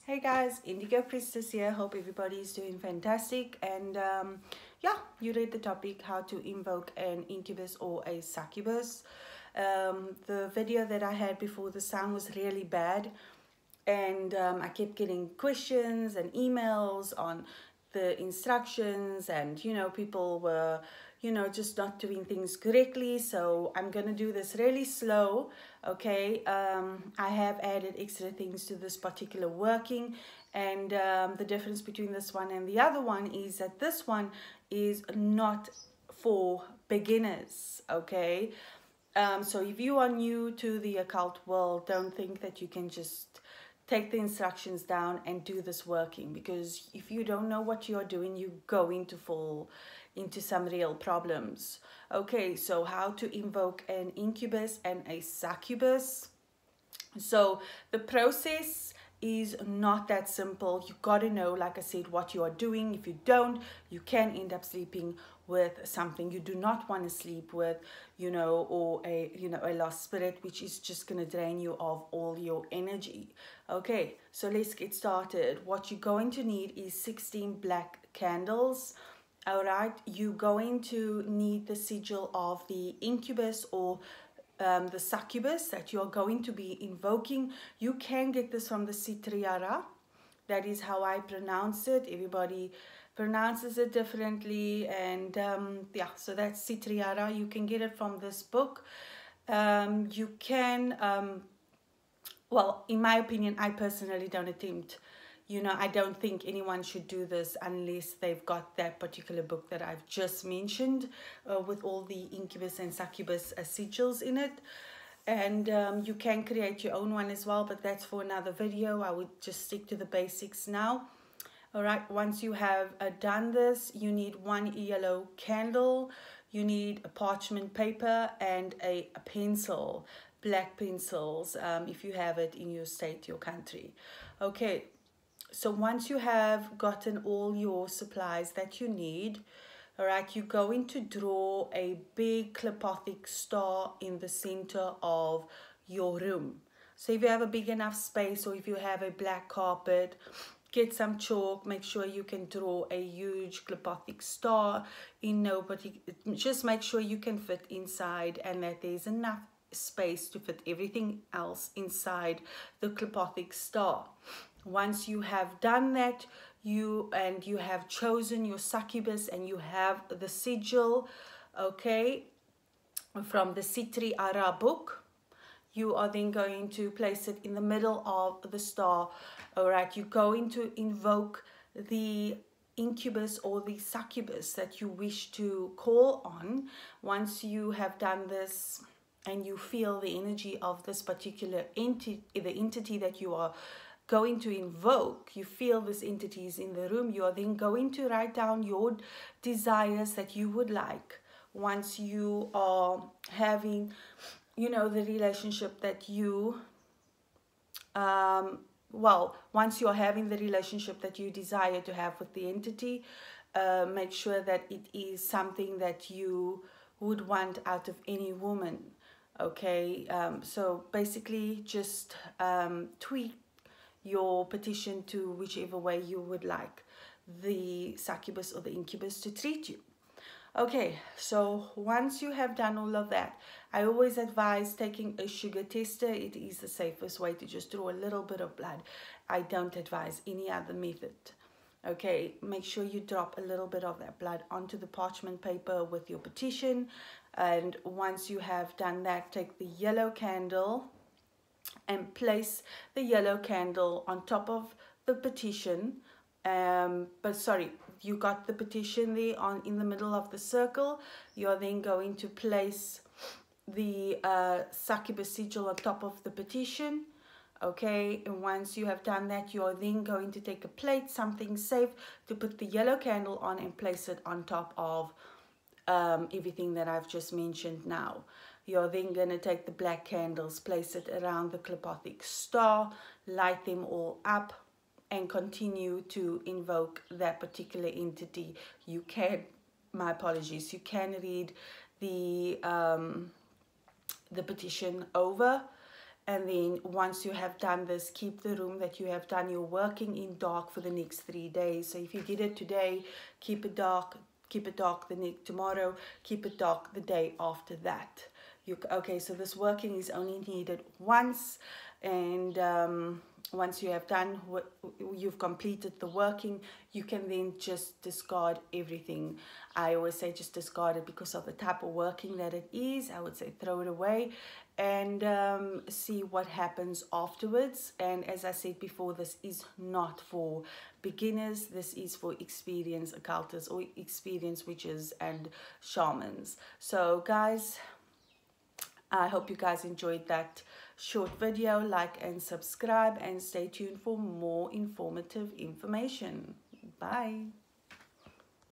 Hey guys, Indigo Priestess here. Hope everybody is doing fantastic. And yeah, you read the topic, how to invoke an incubus or a succubus. The video that I had before, the sound was really bad. And I kept getting questions and emails on the instructions, and people were just not doing things correctly. So I'm gonna do this really slow. Okay, I have added extra things to this particular working, and the difference between this one and the other one is that this one is not for beginners. Okay, so if you are new to the occult world, don't think that you can just take the instructions down and do this working, because if you don't know what you're doing, you're going to fall into some real problems. Okay, so how to invoke an incubus and a succubus. So the process is not that simple. You got to know, like I said, what you are doing. If you don't, you can end up sleeping with something you do not want to sleep with, or a lost spirit, which is just going to drain you of all your energy. Okay, so let's get started. What you're going to need is 16 black candles. All right, you're going to need the sigil of the incubus or the succubus that you're going to be invoking. You can get this from the Santeria. That is how I pronounce it. Everybody pronounces it differently, and yeah, so that's Santeria. You can get it from this book. You can well, in my opinion, I personally don't attempt. I don't think anyone should do this unless they've got that particular book that I've just mentioned, with all the incubus and succubus sigils in it. And you can create your own one as well, but that's for another video. I would just stick to the basics now. All right, once you have done this, you need one yellow candle, you need a parchment paper and a pencil, black pencils, if you have it in your state, your country. Okay, so once you have gotten all your supplies that you need, all right, you're going to draw a big clepothic star in the center of your room. So if you have a big enough space, or if you have a black carpet, get some chalk, make sure you can draw a huge clepothic star in nobody. Just make sure you can fit inside and that there's enough space to fit everything else inside the clepothic star. Once you have done that, you have chosen your succubus and you have the sigil, okay, from the Santeria book, you are then going to place it in the middle of the star. All right, you're going to invoke the incubus or the succubus that you wish to call on. Once you have done this and you feel the energy of this particular entity, the entity that you are going to invoke, you feel this entity is in the room, you are then going to write down your desires that you would like once you are having, the relationship that you, once you're having the relationship that you desire to have with the entity, make sure that it is something that you would want out of any woman. Okay, so basically just tweak your petition to whichever way you would like the succubus or the incubus to treat you. Okay, so once you have done all of that, I always advise taking a sugar tester. It is the safest way to just draw a little bit of blood. I don't advise any other method. Okay, make sure you drop a little bit of that blood onto the parchment paper with your petition. And once you have done that, take the yellow candle and place the yellow candle on top of the petition. But sorry, you got the petition there in the middle of the circle. You're then going to place the succubus sigil on top of the petition. Okay, and once you have done that, you are then going to take a plate, something safe, to put the yellow candle on and place it on top of everything that I've just mentioned now. You're then going to take the black candles, place it around the clepothic star, light them all up, and continue to invoke that particular entity. You can, my apologies, you can read the petition over, And then once you have done this, keep the room that you have done your working in dark for the next 3 days. So if you did it today, keep it dark tomorrow, keep it dark the day after that. Okay, so this working is only needed once, and once you have done what you've completed the working, you can then just discard everything. I always say just discard it because of the type of working that it is. I would say throw it away and see what happens afterwards. And as I said before, this is not for beginners. This is for experienced occultists or experienced witches and shamans. So guys, I hope you guys enjoyed that short video. Like and subscribe, and stay tuned for more informative information. Bye.